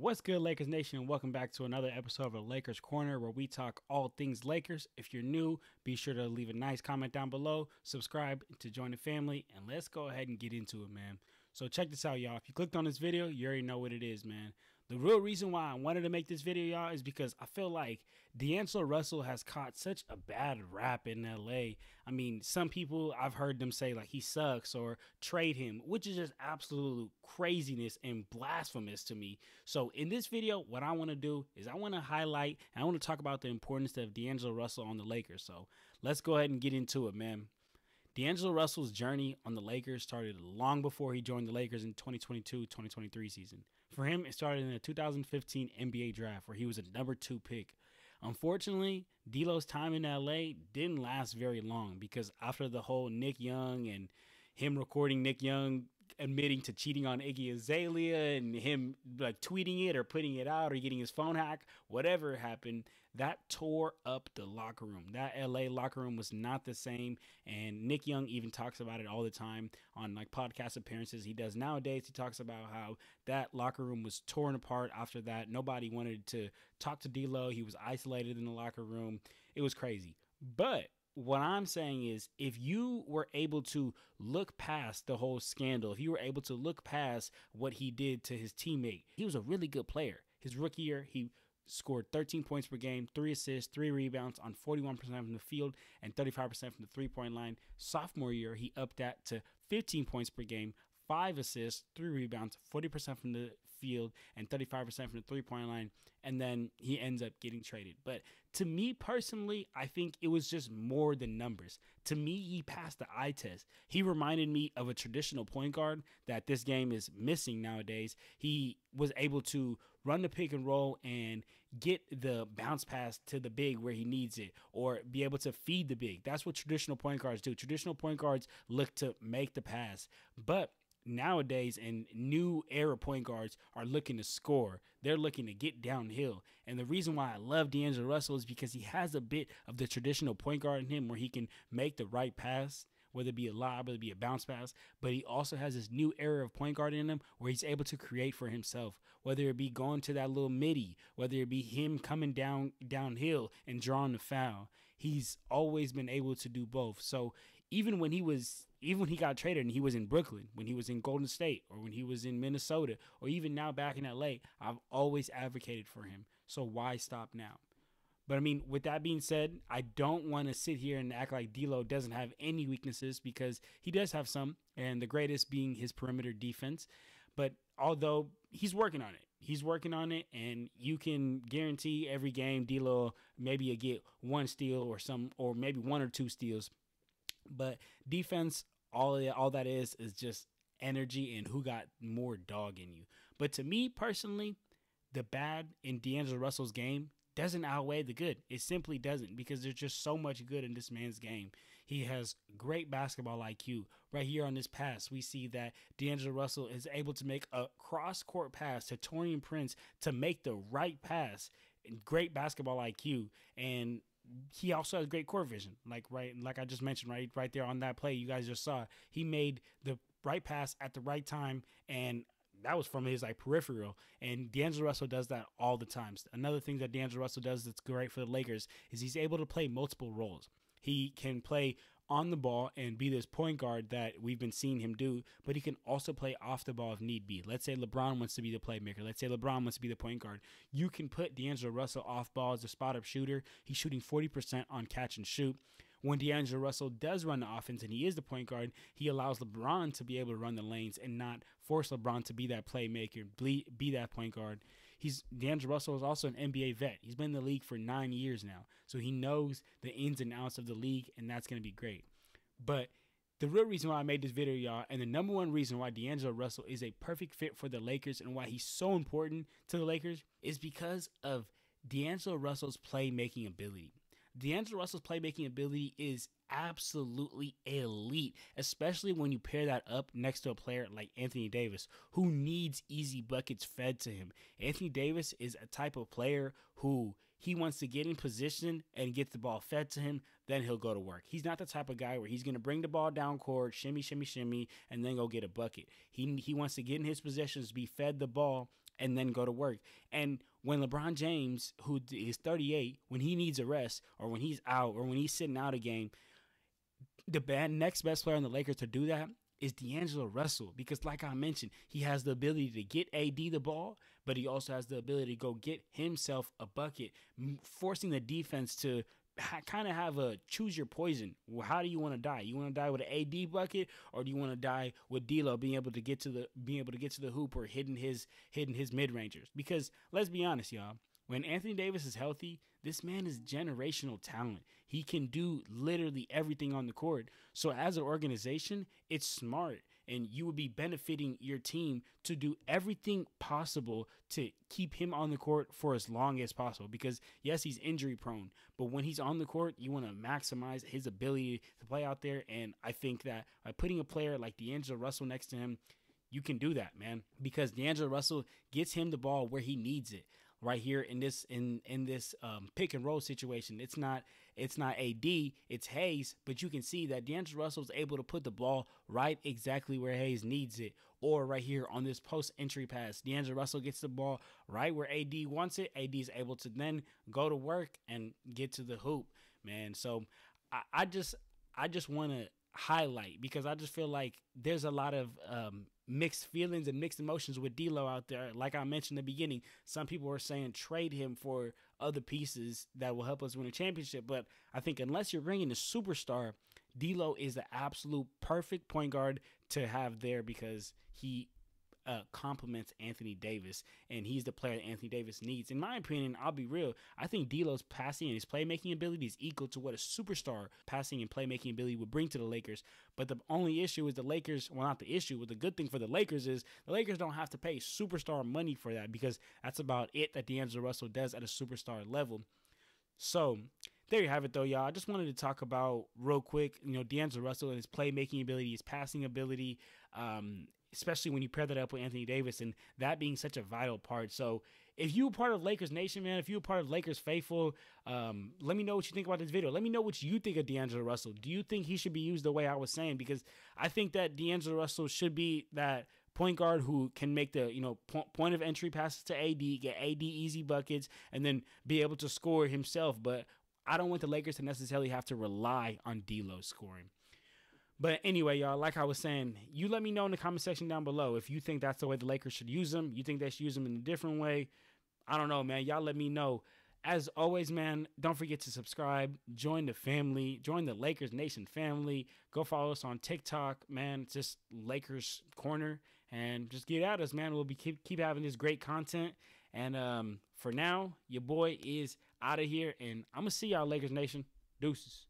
What's good, Lakers Nation, and welcome back to another episode of the Lakers Corner, where we talk all things Lakers. If you're new, be sure to leave a nice comment down below, subscribe to join the family, and let's go ahead and get into it, man. So check this out, y'all. If you clicked on this video, you already know what it is, man. The real reason why I wanted to make this video, y'all, is because I feel like D'Angelo Russell has caught such a bad rap in LA. I mean, some people, I've heard them say like he sucks or trade him, which is just absolute craziness and blasphemous to me. So in this video, what I want to do is I want to highlight and I want to talk about the importance of D'Angelo Russell on the Lakers. So let's go ahead and get into it, man. D'Angelo Russell's journey on the Lakers started long before he joined the Lakers in 2022-2023 season. For him, it started in the 2015 NBA draft, where he was a #2 pick. Unfortunately, D'Lo's time in LA didn't last very long, because after the whole Nick Young and him recording Nick Young admitting to cheating on Iggy Azalea and him like tweeting it or putting it out or getting his phone hacked, whatever happened, that tore up the locker room. That LA locker room was not the same. And Nick Young even talks about it all the time on like podcast appearances he does nowadays. He talks about how that locker room was torn apart after that. Nobody wanted to talk to D'Lo. He was isolated in the locker room. It was crazy. But what I'm saying is, if you were able to look past the whole scandal, if you were able to look past what he did to his teammate, he was a really good player. His rookie year, he scored 13 points per game, 3 assists, 3 rebounds on 41% from the field and 35% from the three-point line. Sophomore year, he upped that to 15 points per game, 5 assists, 3 rebounds, 40% from the field, and 35% from the three-point line, and then he ends up getting traded. But to me personally, I think it was just more than numbers. To me, he passed the eye test. He reminded me of a traditional point guard that this game is missing nowadays. He was able to run the pick and roll and get the bounce pass to the big where he needs it, or be able to feed the big. That's what traditional point guards do. Traditional point guards look to make the pass, but nowadays, and new era point guards are looking to score. They're looking to get downhill. And the reason why I love D'Angelo Russell is because he has a bit of the traditional point guard in him, where he can make the right pass, whether it be a lob, whether it be a bounce pass. But he also has this new era of point guard in him where he's able to create for himself, whether it be going to that little midi, whether it be him coming downhill and drawing the foul. He's always been able to do both. So even when he got traded and he was in Brooklyn, when he was in Golden State, or when he was in Minnesota, or even now back in LA, I've always advocated for him. So why stop now? But I mean, with that being said, I don't want to sit here and act like D'Lo doesn't have any weaknesses, because he does have some, and the greatest being his perimeter defense. But although he's working on it, and you can guarantee every game D'Lo maybe you'll get 1 steal or maybe 1 or 2 steals. But defense, all that is just energy and who got more dog in you. But to me personally, the bad in D'Angelo Russell's game doesn't outweigh the good. It simply doesn't, because there's just so much good in this man's game. He has great basketball IQ. Right here on this pass, we see that D'Angelo Russell is able to make a cross-court pass to Taurean Prince to make the right pass. Great basketball IQ, and he also has great court vision. Like I just mentioned, right there on that play you guys just saw, he made the right pass at the right time, and that was from his peripheral. And D'Angelo Russell does that all the time. Another thing that D'Angelo Russell does that's great for the Lakers is he's able to play multiple roles. He can play on the ball and be this point guard that we've been seeing him do, but he can also play off the ball if need be. Let's say LeBron wants to be the playmaker. Let's say LeBron wants to be the point guard. You can put D'Angelo Russell off ball as a spot-up shooter. He's shooting 40% on catch and shoot. When D'Angelo Russell does run the offense and he is the point guard, he allows LeBron to be able to run the lanes and not force LeBron to be that playmaker, be that point guard. D'Angelo Russell is also an NBA vet. He's been in the league for 9 years now, so he knows the ins and outs of the league, and that's going to be great. But the real reason why I made this video, y'all, and the number one reason why D'Angelo Russell is a perfect fit for the Lakers and why he's so important to the Lakers, is because of D'Angelo Russell's playmaking ability. D'Angelo Russell's playmaking ability is absolutely elite, especially when you pair that up next to a player like Anthony Davis, who needs easy buckets fed to him. Anthony Davis is a type of player who he wants to get in position and get the ball fed to him, then he'll go to work. He's not the type of guy where he's going to bring the ball down court, shimmy, shimmy, shimmy, and then go get a bucket. He wants to get in his possessions, be fed the ball, and then go to work. And when LeBron James, who is 38, when he needs a rest or when he's out or when he's sitting out a game, the next best player on the Lakers to do that is D'Angelo Russell, because like I mentioned, he has the ability to get AD the ball, but he also has the ability to go get himself a bucket, forcing the defense to kind of have a choose your poison. Well, how do you want to die? You want to die with an AD bucket, or do you want to die with D'Lo being able to get to the hoop or hitting his mid rangers? Because let's be honest, y'all. When Anthony Davis is healthy, this man is generational talent. He can do literally everything on the court. So as an organization, it's smart, and you would be benefiting your team to do everything possible to keep him on the court for as long as possible. Because yes, he's injury prone, but when he's on the court, you want to maximize his ability to play out there. And I think that by putting a player like D'Angelo Russell next to him, you can do that, man, because D'Angelo Russell gets him the ball where he needs it. Right here in this pick and roll situation, it's not AD, it's Hayes, but you can see that D'Angelo Russell is able to put the ball right exactly where Hayes needs it. Or right here on this post entry pass, D'Angelo Russell gets the ball right where AD wants it. AD is able to then go to work and get to the hoop, man. So I just want to highlight, because I just feel like there's a lot of mixed feelings and mixed emotions with D'Lo out there. Like I mentioned in the beginning, some people are saying trade him for other pieces that will help us win a championship. But I think unless you're bringing a superstar, D'Lo is the absolute perfect point guard to have there, because he complements Anthony Davis, and he's the player that Anthony Davis needs. In my opinion, I'll be real, I think D'Lo's passing and his playmaking ability is equal to what a superstar passing and playmaking ability would bring to the Lakers. But the only issue is the Lakers, well, not the issue, but the good thing for the Lakers is the Lakers don't have to pay superstar money for that, because that's about it that D'Angelo Russell does at a superstar level. So there you have it, though, y'all. I just wanted to talk about real quick, D'Angelo Russell and his playmaking ability, his passing ability, especially when you pair that up with Anthony Davis, and that being such a vital part. So if you're part of Lakers Nation, man, if you're part of Lakers faithful, let me know what you think about this video. Let me know what you think of D'Angelo Russell. Do you think he should be used the way I was saying? Because I think that D'Angelo Russell should be that point guard who can make the point of entry passes to AD, get AD easy buckets, and then be able to score himself. But I don't want the Lakers to necessarily have to rely on D'Lo scoring. But anyway, y'all, like I was saying, you let me know in the comment section down below if you think that's the way the Lakers should use them. You think they should use them in a different way? I don't know, man. Y'all let me know. As always, man, don't forget to subscribe, join the family, join the Lakers Nation family. Go follow us on TikTok, man. It's just Lakers Corner, and just get at us, man. We'll be keep having this great content. And for now, your boy is out of here, and I'm gonna see y'all, Lakers Nation. Deuces.